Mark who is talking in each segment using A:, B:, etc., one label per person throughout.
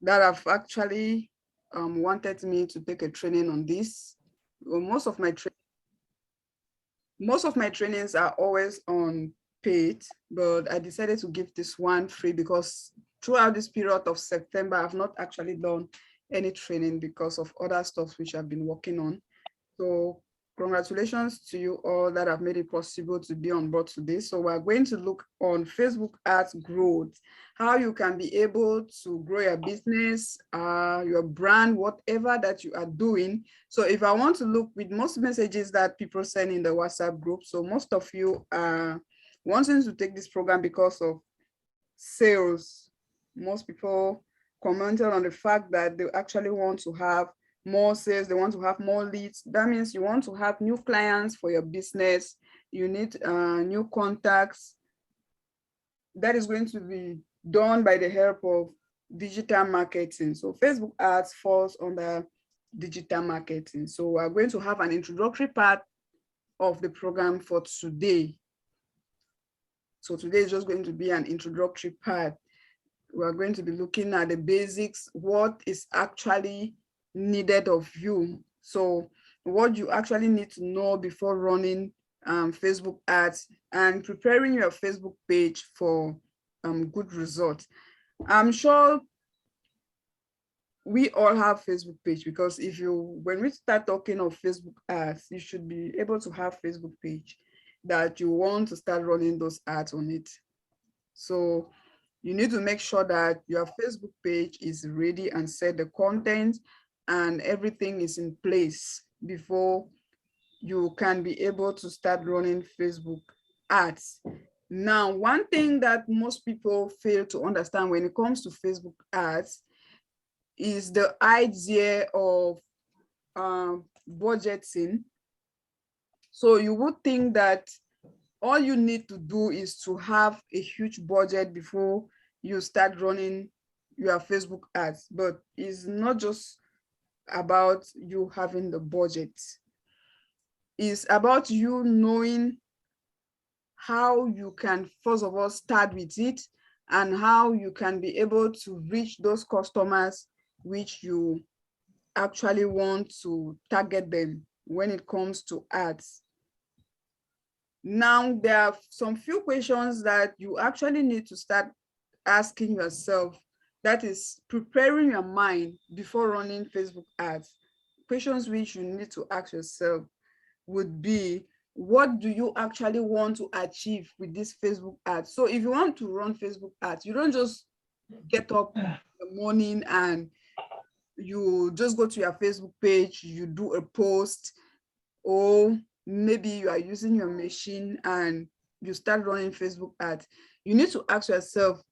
A: that have actually wanted me to take a training on this. Well, most of my trainings are always on paid, but I decided to give this one free because throughout this period of September, I've not actually done any training because of other stuff which I've been working on. So congratulations to you all that have made it possible to be on board today. So we're going to look on Facebook ads growth, how you can be able to grow your business, your brand, whatever that you are doing. So if I want to look with most messages that people send in the WhatsApp group, so most of you are wanting to take this program because of sales. Most people commented on the fact that they actually want to have more sales, they want to have more leads. That means you want to have new clients for your business, you need new contacts. That is going to be done by the help of digital marketing. So Facebook ads falls under digital marketing. So we're going to have an introductory part of the program for today. So today is just going to be an introductory part. We're going to be looking at the basics, what is actually needed of you. So what you actually need to know before running Facebook ads and preparing your Facebook page for good results. I'm sure we all have Facebook page because when we start talking of Facebook ads, you should be able to have Facebook page that you want to start running those ads on it. So you need to make sure that your Facebook page is ready and set the content and everything is in place before you can be able to start running Facebook ads. Now, one thing that most people fail to understand when it comes to Facebook ads is the idea of budgeting. So you would think that all you need to do is to have a huge budget before you start running your Facebook ads, but it's not just about you having the budget. It's about you knowing how you can, first of all, start with it and how you can be able to reach those customers which you actually want to target them when it comes to ads. Now, there are some few questions that you actually need to start asking yourself, that is preparing your mind before running Facebook ads. Questions which you need to ask yourself would be, what do you actually want to achieve with this Facebook ads? So if you want to run Facebook ads, you don't just get up in the morning and you just go to your Facebook page, you do a post, or maybe you are using your machine and you start running Facebook ads. You need to ask yourself,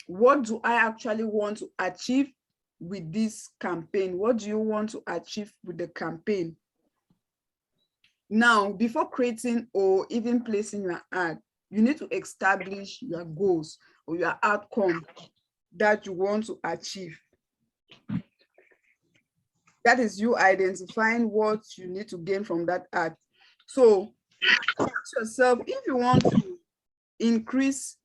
A: what do I actually want to achieve with this campaign? What do you want to achieve with the campaign? Now, before creating or even placing your ad, you need to establish your goals or your outcome that you want to achieve. That is you identifying what you need to gain from that ad. So ask yourself, if you want to increase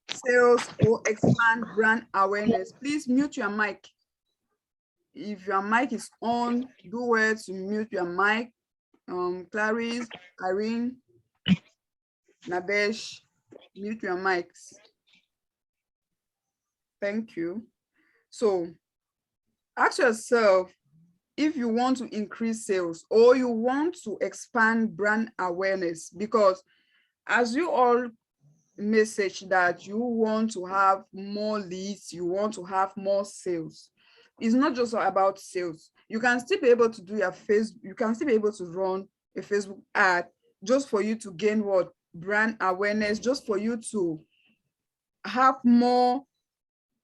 A: sales or expand brand awareness, please mute your mic. If your mic is on, do well to mute your mic. Clarice, Irene, Nadesh, mute your mics. Thank you. So ask yourself, if you want to increase sales or you want to expand brand awareness, because as you all message that you want to have more leads, you want to have more sales, it's not just about sales. You can still be able to do your you can still be able to run a Facebook ad just for you to gain what? Brand awareness, just for you to have more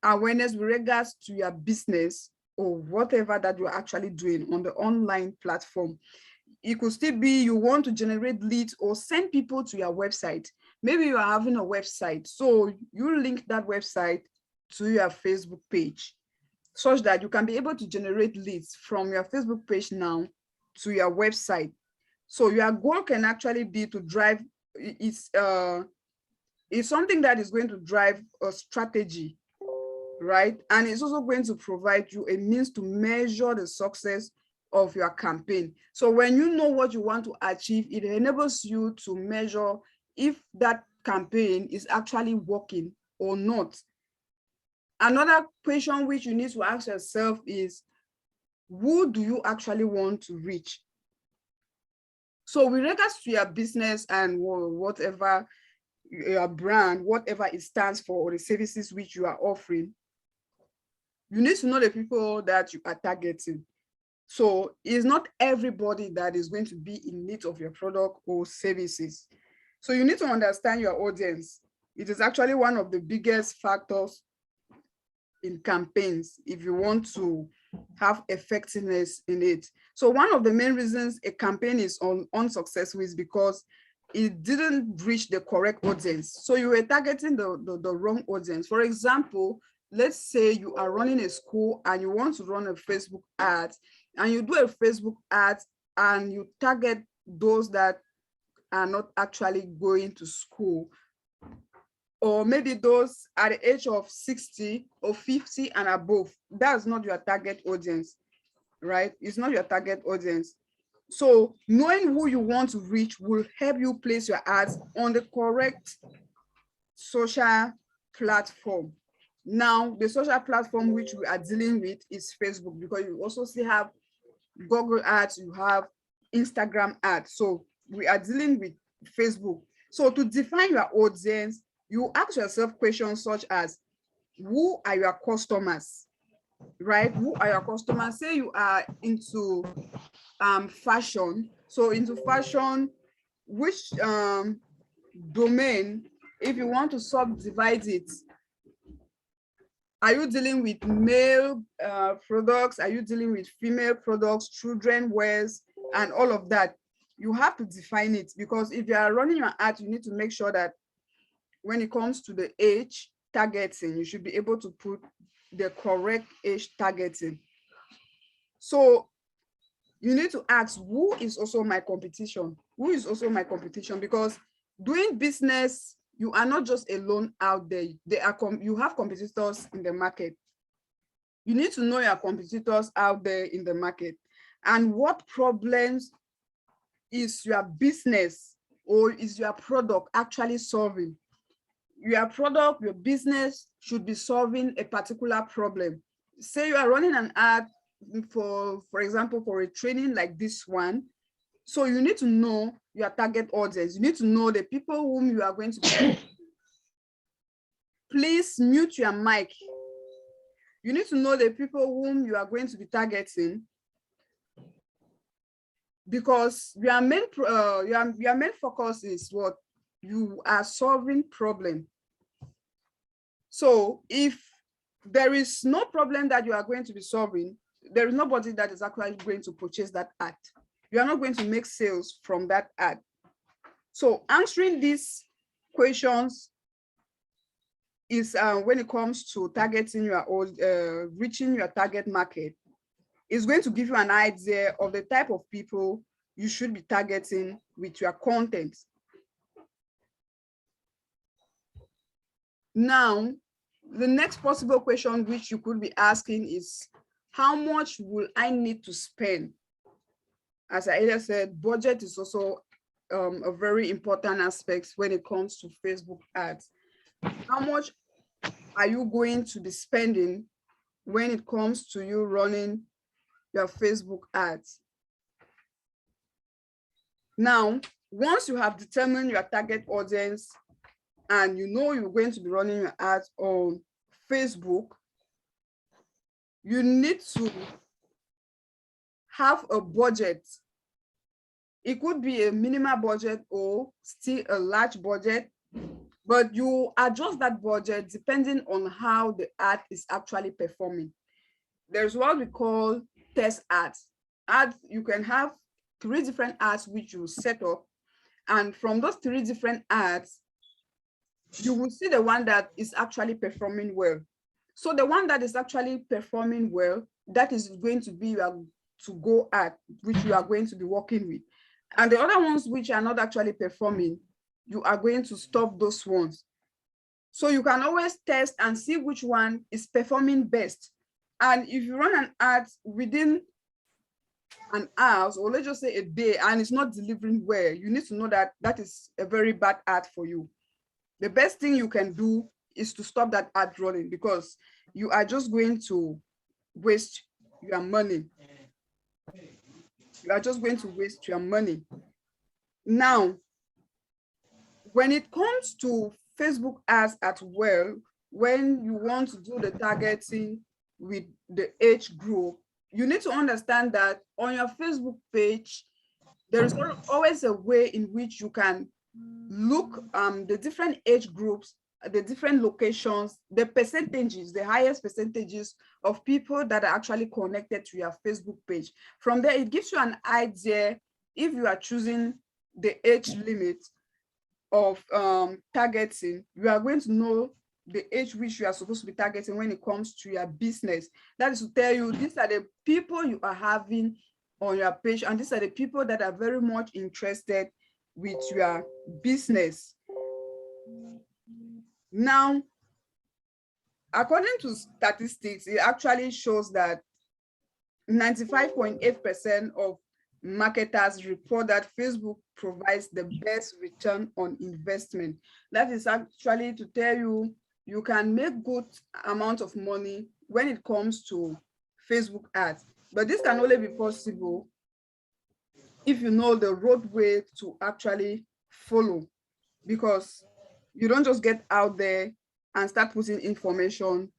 A: awareness with regards to your business or whatever that you're actually doing on the online platform. It could still be you want to generate leads or send people to your website. Maybe you are having a website, so you link that website to your Facebook page such that you can be able to generate leads from your Facebook page now to your website. So your goal can actually be to drive, it's something that is going to drive a strategy right? And it's also going to provide you a means to measure the success of your campaign. So when you know what you want to achieve, it enables you to measure if that campaign is actually working or not. Another question which you need to ask yourself is, who do you actually want to reach? So with regards to your business and whatever your brand, whatever it stands for, or the services which you are offering, you need to know the people that you are targeting. So it's not everybody that is going to be in need of your product or services. So you need to understand your audience. It is actually one of the biggest factors in campaigns if you want to have effectiveness in it. So one of the main reasons a campaign is unsuccessful is because it didn't reach the correct audience. So you were targeting the wrong audience. For example, let's say you are running a school and you want to run a Facebook ad, and you do a Facebook ad and you target those that are not actually going to school, or maybe those at the age of 60 or 50 and above. That's not your target audience, right? It's not your target audience. So knowing who you want to reach will help you place your ads on the correct social platform. Now, the social platform which we are dealing with is Facebook, because you also still have Google ads, you have Instagram ads. So we are dealing with Facebook. So to define your audience, you ask yourself questions such as, who are your customers, right? Who are your customers? Say you are into fashion. So into fashion, which domain, if you want to subdivide it, are you dealing with male products? Are you dealing with female products, children wears, and all of that? You have to define it, because if you are running your ad, you need to make sure that when it comes to the age targeting, you should be able to put the correct age targeting. So you need to ask, who is also my competition? Who is also my competition? Because doing business, you are not just alone out there. You have competitors in the market. You need to know your competitors out there in the market, and what problems is your business or is your product actually solving. Your product, your business should be solving a particular problem. Say you are running an ad for example, for a training like this one. So you need to know your target audience. You need to know the people whom you are going to be. Please mute your mic. You need to know the people whom you are going to be targeting, because your main focus is what? You are solving problem. So if there is no problem that you are going to be solving, there is nobody that is actually going to purchase that ad. You are not going to make sales from that ad. So answering these questions is when it comes to targeting your reaching your target market, is going to give you an idea of the type of people you should be targeting with your content. Now, the next possible question which you could be asking is, how much will I need to spend? As I earlier said, budget is also a very important aspect when it comes to Facebook ads. How much are you going to be spending when it comes to you running your Facebook ads? Now, once you have determined your target audience and you know you're going to be running your ads on Facebook, you need to have a budget. It could be a minimal budget or still a large budget, but you adjust that budget depending on how the ad is actually performing. There's what we call test ads. You can have 3 different ads which you set up, and from those 3 different ads, you will see the one that is actually performing well. So the one that is actually performing well, that is going to be your to-go ad, which you are going to be working with. And the other ones which are not actually performing, you are going to stop those ones. So you can always test and see which one is performing best. And if you run an ad within an hour, or let's just say a day, and it's not delivering well, you need to know that that is a very bad ad for you. The best thing you can do is to stop that ad running, because you are just going to waste your money. You are just going to waste your money. Now, when it comes to Facebook ads as well, when you want to do the targeting with the age group, you need to understand that on your Facebook page, there is always a way in which you can look the different age groups, the different locations, the percentages, the highest percentages of people that are actually connected to your Facebook page. From there, it gives you an idea if you are choosing the age limit of targeting. You are going to know the age which you are supposed to be targeting when it comes to your business. That is to tell you, these are the people you are having on your page, and these are the people that are very much interested with your business. Now, according to statistics, it actually shows that 95.8% of marketers report that Facebook provides the best return on investment. That is actually to tell you, you can make good amount of money when it comes to Facebook ads. But this can only be possible if you know the roadway to actually follow, because you don't just get out there and start putting information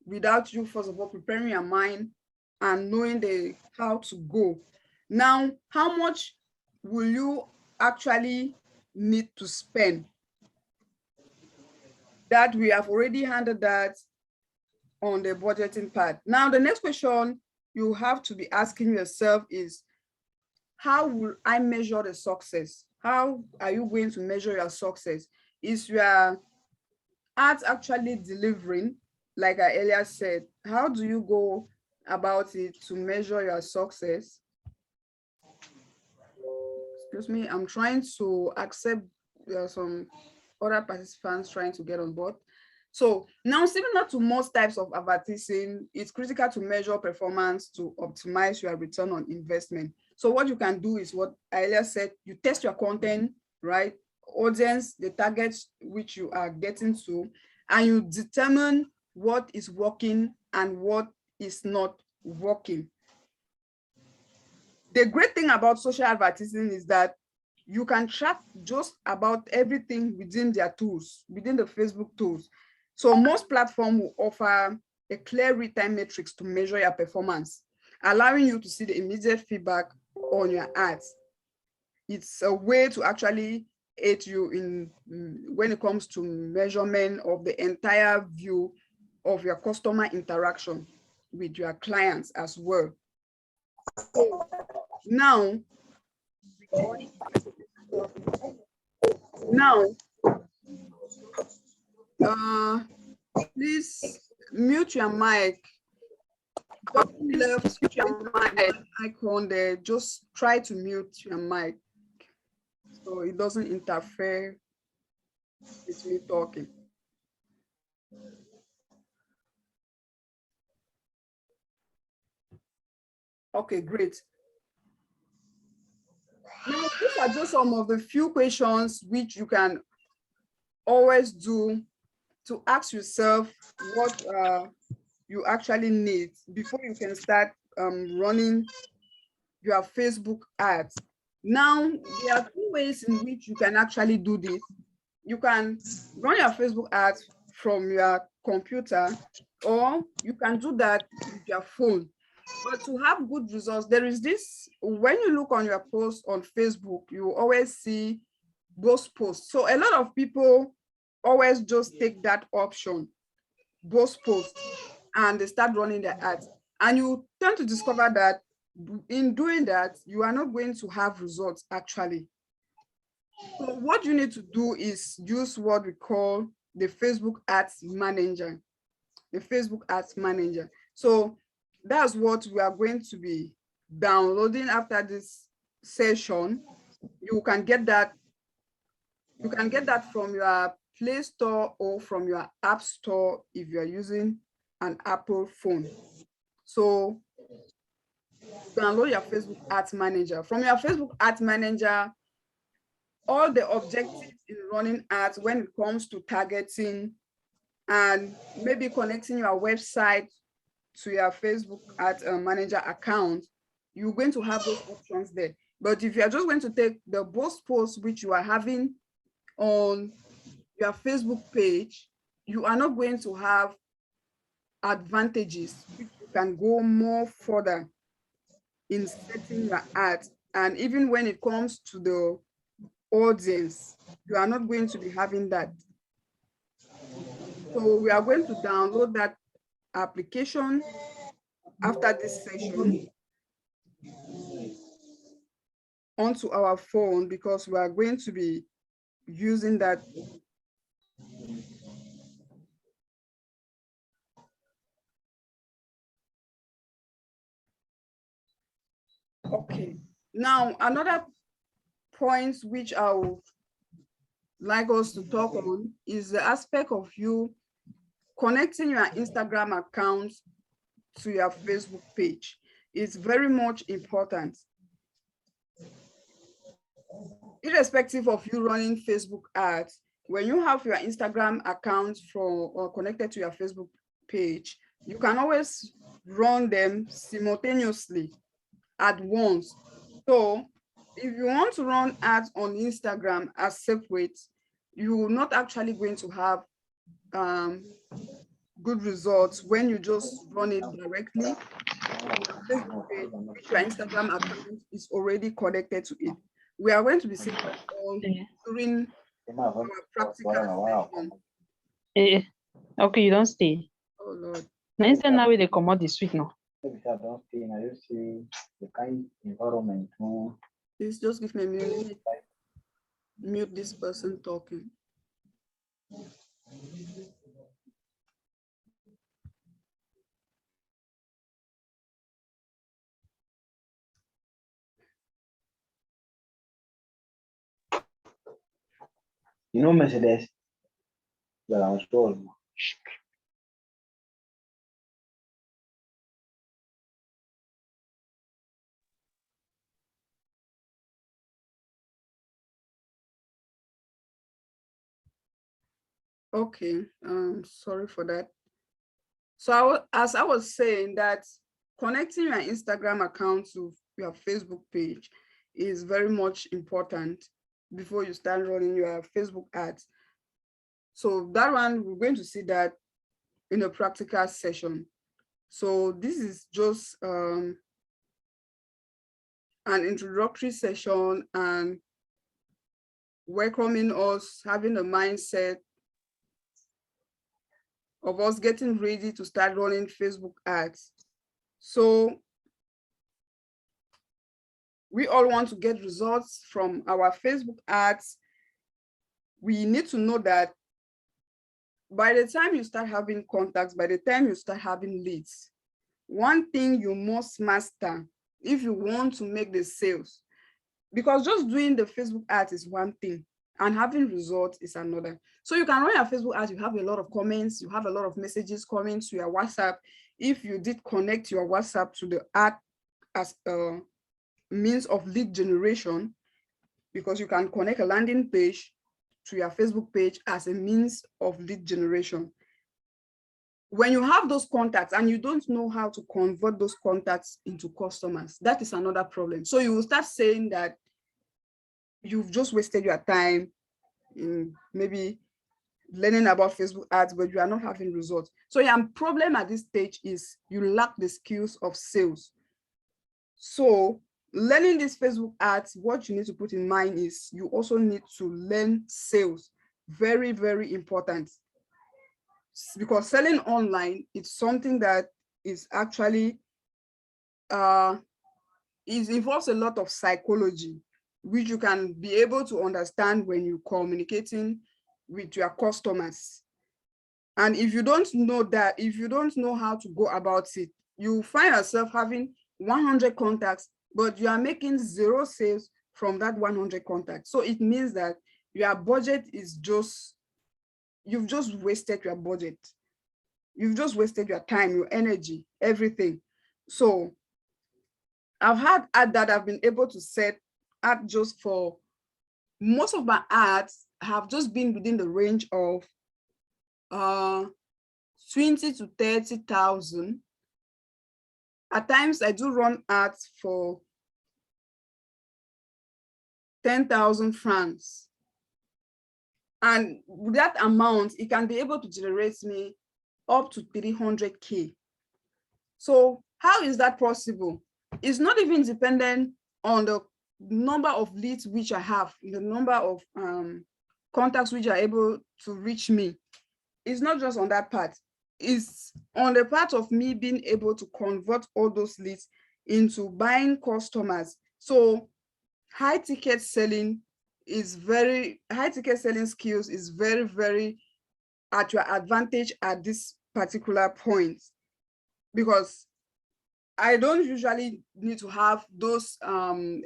A: without you, first of all, preparing your mind and knowing the how to go. Now, how much will you actually need to spend? That we have already handled that on the budgeting part. Now, the next question you have to be asking yourself is, how will I measure the success? How are you going to measure your success? Is your ads actually delivering? Like I earlier said, how do you go about it to measure your success? Excuse me, I'm trying to accept some other participants trying to get on board. So now, similar to most types of advertising, it's critical to measure performance to optimize your return on investment. So what you can do is what I earlier said, you test your content, right? Audience, the targets which you are getting to, and you determine what is working and what is not working. The great thing about social advertising is that you can track just about everything within their tools, within the Facebook tools. So most platforms will offer a clear real-time metrics to measure your performance, allowing you to see the immediate feedback on your ads. It's a way to actually aid you in when it comes to measurement of the entire view of your customer interaction with your clients as well. So now, please mute your mic. Bottom left your mic icon there, just try to mute your mic so it doesn't interfere with me talking. Okay, great. Now, these are just some of the few questions which you can always do to ask yourself what you actually need before you can start running your Facebook ads. Now, there are two ways in which you can actually do this. You can run your Facebook ads from your computer, or you can do that with your phone. But to have good results, there is this, when you look on your posts on Facebook, you always see those posts. So a lot of people always just take that option, those posts, and they start running their ads. And you tend to discover that in doing that, you are not going to have results actually. So what you need to do is use what we call the Facebook Ads Manager, the Facebook Ads Manager. So that's what we are going to be downloading after this session. You can get that from your Play Store or from your App Store if you are using an Apple phone. So download your Facebook Ads Manager. From your Facebook Ads Manager, all the objectives in running ads when it comes to targeting and maybe connecting your website to your Facebook Ads Manager account, you're going to have those options there. But if you're just going to take the both posts which you are having on your Facebook page, you are not going to have advantages. You can go more further in setting your ads. And even when it comes to the audience, you are not going to be having that. So we are going to download that application after this session onto our phone, because we are going to be using that. Okay, now another point which I would like us to talk on is the aspect of you connecting your Instagram account to your Facebook page. It's very much important. Irrespective of you running Facebook ads, when you have your Instagram account connected to your Facebook page, you can always run them simultaneously at once. So if you want to run ads on Instagram as separate, you will not actually going to have good results when you just run it directly on your Facebook page, which your Instagram account is already connected to it. We are going to be seeing that all during our practical session.
B: Okay, you don't stay.
A: Oh Lord.
B: Now they come out this week now.
A: Please just give me a minute. Mute this person talking.
C: You know Mercedes? Well, I'm sure.
A: Okay, sorry for that. So as I was saying, that connecting your Instagram account to your Facebook page is very much important before you start running your Facebook ads. So that one, we're going to see that in a practical session. So this is just an introductory session and welcoming us, having a mindset of us getting ready to start running Facebook ads. So we all want to get results from our Facebook ads. We need to know that by the time you start having contacts, by the time you start having leads, one thing you must master if you want to make the sales, because just doing the Facebook ads is one thing and having results is another. So you can run your Facebook ads, you have a lot of comments, you have a lot of messages coming to your WhatsApp. If you did connect your WhatsApp to the ad as a means of lead generation, because you can connect a landing page to your Facebook page as a means of lead generation. When you have those contacts and you don't know how to convert those contacts into customers, that is another problem. So you will start saying that you've just wasted your time in maybe learning about Facebook ads, but you are not having results. So your problem at this stage is you lack the skills of sales. So learning these Facebook ads, what you need to put in mind is you also need to learn sales. Very, very important. Because selling online, it's something that is actually, it involves a lot of psychology, which you can be able to understand when you're communicating with your customers. And if you don't know that, if you don't know how to go about it, you find yourself having 100 contacts, but you are making 0 sales from that 100 contacts. So it means that your budget is just you've just wasted your budget. You've just wasted your time, your energy, everything. So I've had ads that I've been able to set ad just for, most of my ads have just been within the range of 20 to 30,000. At times I do run ads for 10,000 francs. And with that amount, it can be able to generate me up to 300K. So how is that possible? It's not even dependent on the number of leads which I have, the number of contacts which are able to reach me. It's not just on that part. It's on the part of me being able to convert all those leads into buying customers. So high ticket selling skills is very, very at your advantage at this particular point, because I don't usually need to have those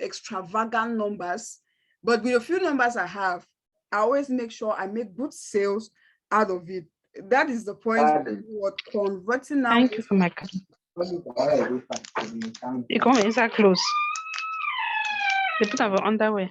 A: extravagant numbers, but with a few numbers I have, I always make sure I make good sales out of it. That is the point. What converting now.
B: Thank you for my card. You come inside close. They put our underwear.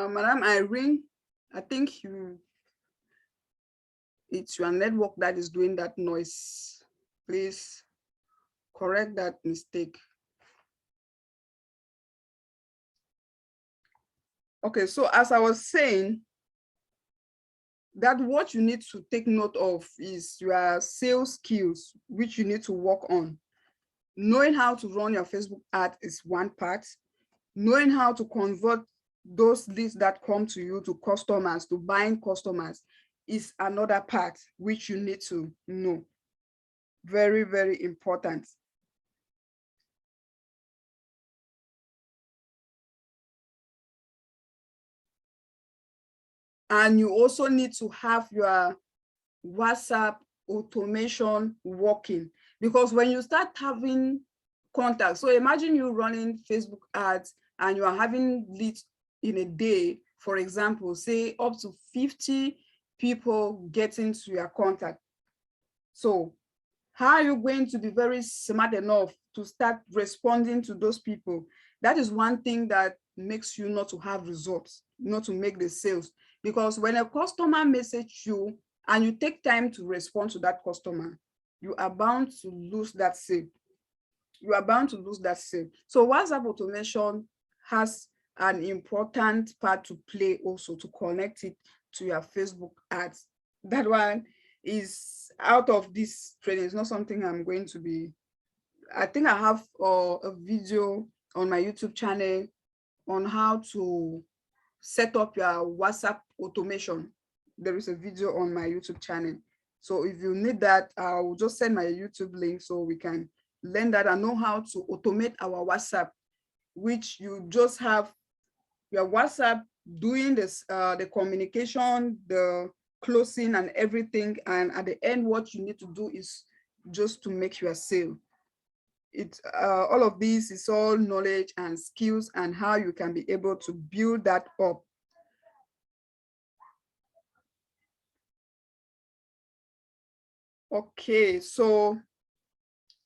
A: Madam Irene, I think it's your network that is doing that noise. Please correct that mistake. Okay, so as I was saying, that what you need to take note of is your sales skills, which you need to work on. Knowing how to run your Facebook ad is one part. Knowing how to convert those leads that come to you to customers, to buying customers, is another part which you need to know. Very, very important. And you also need to have your WhatsApp automation working, because when you start having contacts, so imagine you running Facebook ads and you are having leads in a day, for example, say up to 50 people getting to your contact. So how are you going to be very smart enough to start responding to those people? That is one thing that makes you not to have results, not to make the sales. Because when a customer messages you and you take time to respond to that customer, you are bound to lose that sale. You are bound to lose that sale. So WhatsApp automation has an important part to play also, to connect it to your Facebook ads. That one is out of this training. It's not something I'm going to be, I think I have a video on my YouTube channel on how to set up your WhatsApp automation. There is a video on my YouTube channel. So if you need that, I'll just send my YouTube link so we can learn that and know how to automate our WhatsApp, which you just have your WhatsApp doing this, the communication, the closing and everything. And at the end, what you need to do is just to make your sale. All of this is all knowledge and skills and how you can be able to build that up. Okay, so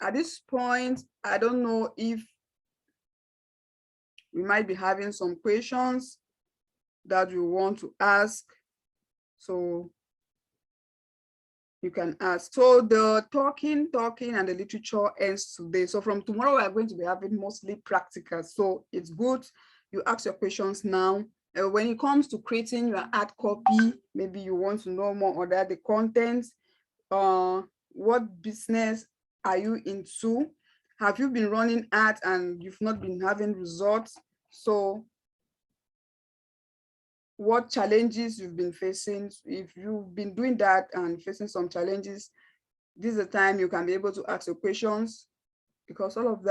A: at this point, I don't know if we might be having some questions that you want to ask. So you can ask. So the talking and the literature ends today. So from tomorrow, we are going to be having mostly practical. So it's good you ask your questions now. When it comes to creating your ad copy, maybe you want to know more about the content. What business are you into? Have you been running ads and you've not been having results? So what challenges you've been facing? If you've been doing that and facing some challenges, this is the time you can be able to ask your questions, because all of that